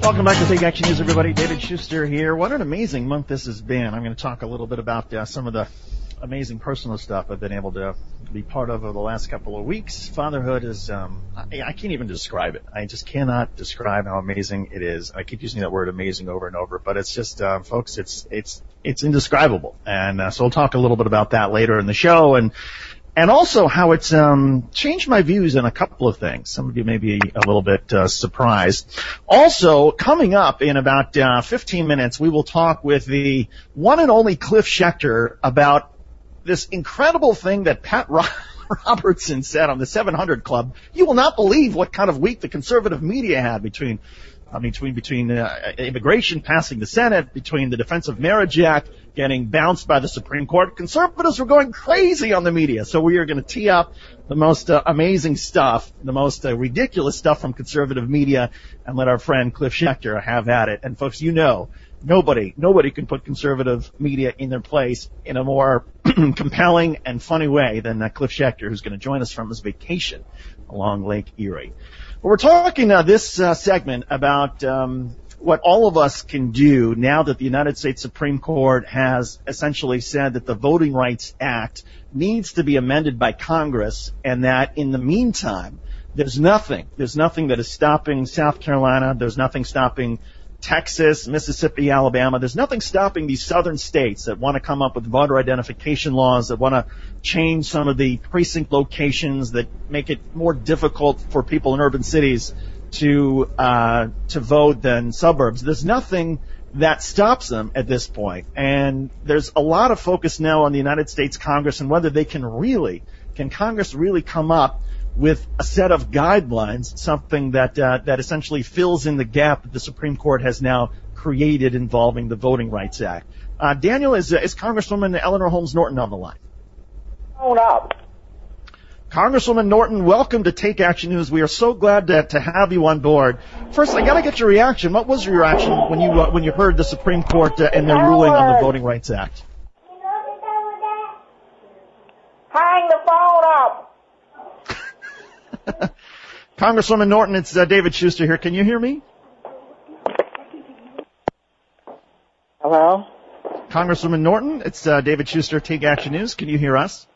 Welcome back to Take Action News, everybody. David Shuster here. What an amazing month this has been. I'm going to talk a little bit about some of the amazing personal stuff I've been able to be part of over the last couple of weeks. Fatherhood is, I can't even describe it. I just cannot describe how amazing it is. I keep using that word amazing over and over, but it's just, folks, it's indescribable. And so we'll talk a little bit about that later in the show, and also how it's changed my views on a couple of things. Some of you may be a little bit surprised. Also, coming up in about 15 minutes, we will talk with the one and only Cliff Shuster about this incredible thing that Pat Robertson said on the 700 Club. You will not believe what kind of week the conservative media had between immigration passing the Senate, between the Defense of Marriage Act getting bounced by the Supreme Court. Conservatives were going crazy on the media. So we are going to tee up the most amazing stuff, the most ridiculous stuff from conservative media, and let our friend Cliff Shuster have at it. And folks, you know, nobody can put conservative media in their place in a more compelling and funny way than Cliff Shuster, who's going to join us from his vacation along Lake Erie. We're talking this segment about what all of us can do now that the United States Supreme Court has essentially said that the Voting Rights Act needs to be amended by Congress, and that in the meantime, there's nothing that is stopping South Carolina, there's nothing stopping Texas, Mississippi, Alabama. There's nothing stopping these southern states that want to come up with voter identification laws, that want to change some of the precinct locations, that make it more difficult for people in urban cities to vote than suburbs. There's nothing that stops them at this point. And there's a lot of focus now on the United States Congress and whether they can Congress really come up with a set of guidelines, something that essentially fills in the gap that the Supreme Court has now created involving the Voting Rights Act. Daniel, is Congresswoman Eleanor Holmes Norton on the line? Hold up. Congresswoman Norton, welcome to Take Action News. We are so glad to have you on board. First, I got to get your reaction. What was your reaction when you heard the Supreme Court and their ruling on the Voting Rights Act? Hang the phone up. Congresswoman Norton, it's David Shuster here. Can you hear me? Hello? Congresswoman Norton, it's David Shuster, Take Action News. Can you hear us?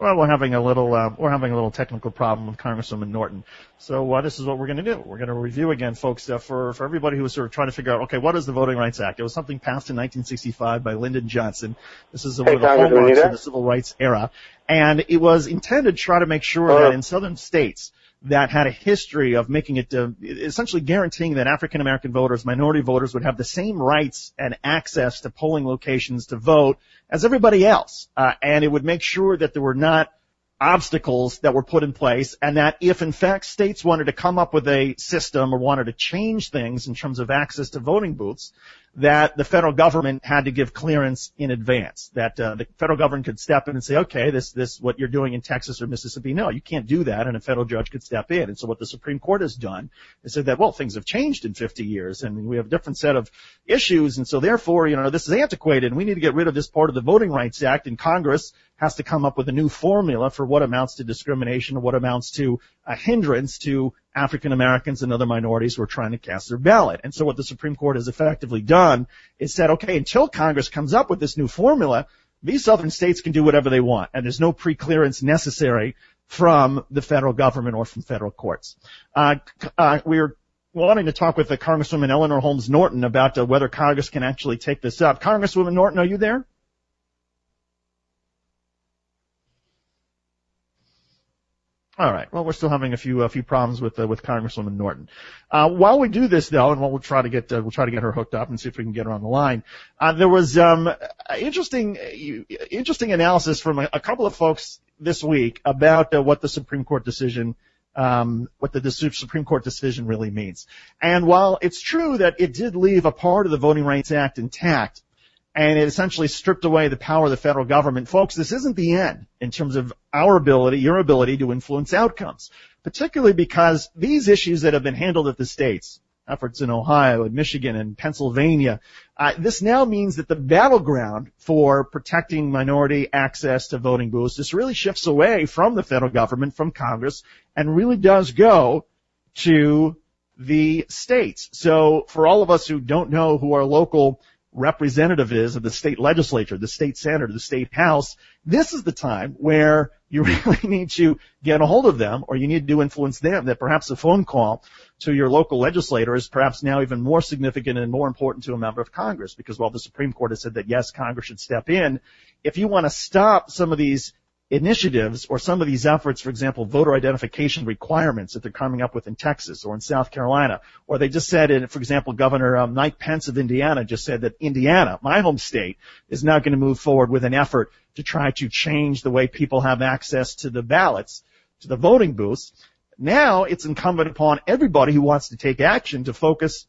Well, we're having a little technical problem with Congresswoman Norton. So this is what we're going to do. We're going to review again, folks, for everybody who was sort of trying to figure out, okay, what is the Voting Rights Act? It was something passed in 1965 by Lyndon Johnson. This is one of the hallmarks of the civil rights era, and it was intended to try to make sure that in southern states that had a history of making it essentially guaranteeing that African American voters, minority voters, would have the same rights and access to polling locations to vote as everybody else. And it would make sure that there were not obstacles that were put in place, and that if in fact states wanted to come up with a system or wanted to change things in terms of access to voting booths, that the federal government had to give clearance in advance, that the federal government could step in and say, okay, this what you're doing in Texas or Mississippi, no, you can't do that, and a federal judge could step in. And so what the Supreme Court has done is said that, well, things have changed in 50 years, and we have a different set of issues, and so therefore, this is antiquated, and we need to get rid of this part of the Voting Rights Act, and Congress has to come up with a new formula for what amounts to discrimination or what amounts to a hindrance to African Americans and other minorities who are trying to cast their ballot. And so what the Supreme Court has effectively done is said, okay, until Congress comes up with this new formula, these southern states can do whatever they want, and there's no pre-clearance necessary from the federal government or from federal courts. We're wanting to talk with Congresswoman Eleanor Holmes Norton about whether Congress can actually take this up. Congresswoman Norton, are you there? All right. Well, we're still having a few problems with Congresswoman Norton. While we do this, though, and we'll try to get her hooked up and see if we can get her on the line. There was interesting analysis from a couple of folks this week about what the Supreme Court decision really means. And while it's true that it did leave a part of the Voting Rights Act intact, and it essentially stripped away the power of the federal government. Folks, this isn't the end in terms of your ability to influence outcomes, particularly because these issues that have been handled at the states efforts in Ohio and Michigan and Pennsylvania. This now means that the battleground for protecting minority access to voting booths, this really shifts away from the federal government, from Congress, and really does go to the states. So for all of us who don't know who our local representative is of the state legislature, the state senator, the state house, this is the time where you really need to get a hold of them, or you need to influence them, that perhaps a phone call to your local legislator is perhaps now even more significant and more important to a member of Congress, because while the Supreme Court has said that, yes, Congress should step in, if you want to stop some of these initiatives or some of these efforts, for example, voter identification requirements that they're coming up with in Texas or in South Carolina, or they just said, for example, Governor Mike Pence of Indiana just said that Indiana, my home state, is now going to move forward with an effort to try to change the way people have access to the ballots, to the voting booths. Now it's incumbent upon everybody who wants to take action to focus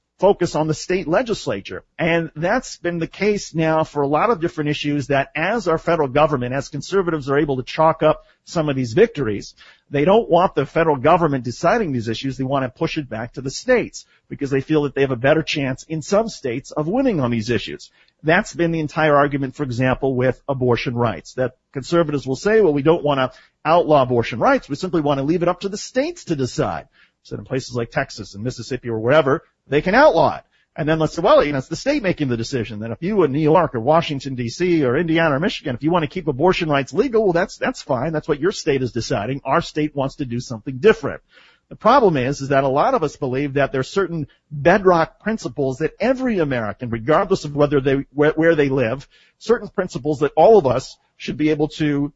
on the state legislature. And that's been the case now for a lot of different issues, that as our federal government, as conservatives are able to chalk up some of these victories, they don't want the federal government deciding these issues. They want to push it back to the states because they feel that they have a better chance in some states of winning on these issues. That's been the entire argument, for example, with abortion rights, that conservatives will say, well, we don't want to outlaw abortion rights. We simply want to leave it up to the states to decide. So in places like Texas and Mississippi or wherever, they can outlaw it. And then let's say, well, it's the state making the decision. Then if you in New York or Washington, D.C. or Indiana or Michigan, if you want to keep abortion rights legal, well, that's fine. That's what your state is deciding. Our state wants to do something different. The problem is that a lot of us believe that there are certain bedrock principles that every American, regardless of where they live, certain principles that all of us should be able to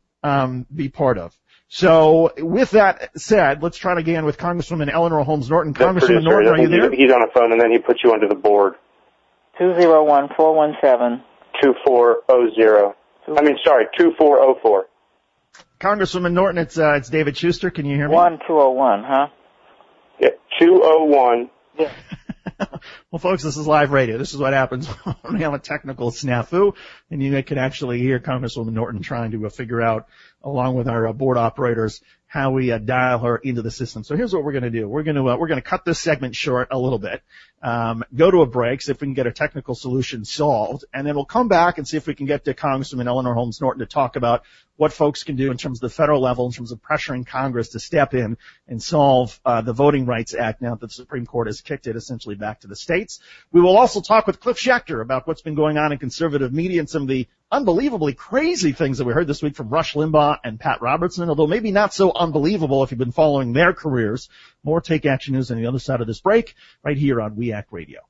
be part of. So with that said, let's try it again with Congresswoman Eleanor Holmes Norton. Congresswoman Norton, are you there? He's on a phone, and then he puts you onto the board. 201-417. 2400. 2404. Congresswoman Norton, it's David Shuster. Can you hear me? 1201, huh? Yeah, 201. Yeah. Well, folks, this is live radio. This is what happens when we have a technical snafu, and you can actually hear Congresswoman Norton trying to figure out, along with our board operators, how we dial her into the system. So here's what we're going to do. We're going to cut this segment short a little bit, go to a break, see if we can get a technical solution solved, and then we'll come back and see if we can get to Congresswoman Eleanor Holmes Norton to talk about what folks can do in terms of the federal level, in terms of pressuring Congress to step in and solve the Voting Rights Act now that the Supreme Court has kicked it essentially back to the states. We will also talk with Cliff Schechter about what's been going on in conservative media and some of the unbelievably crazy things that we heard this week from Rush Limbaugh and Pat Robertson, although maybe not so unbelievable if you've been following their careers. More Take Action News on the other side of this break, right here on We Act Radio.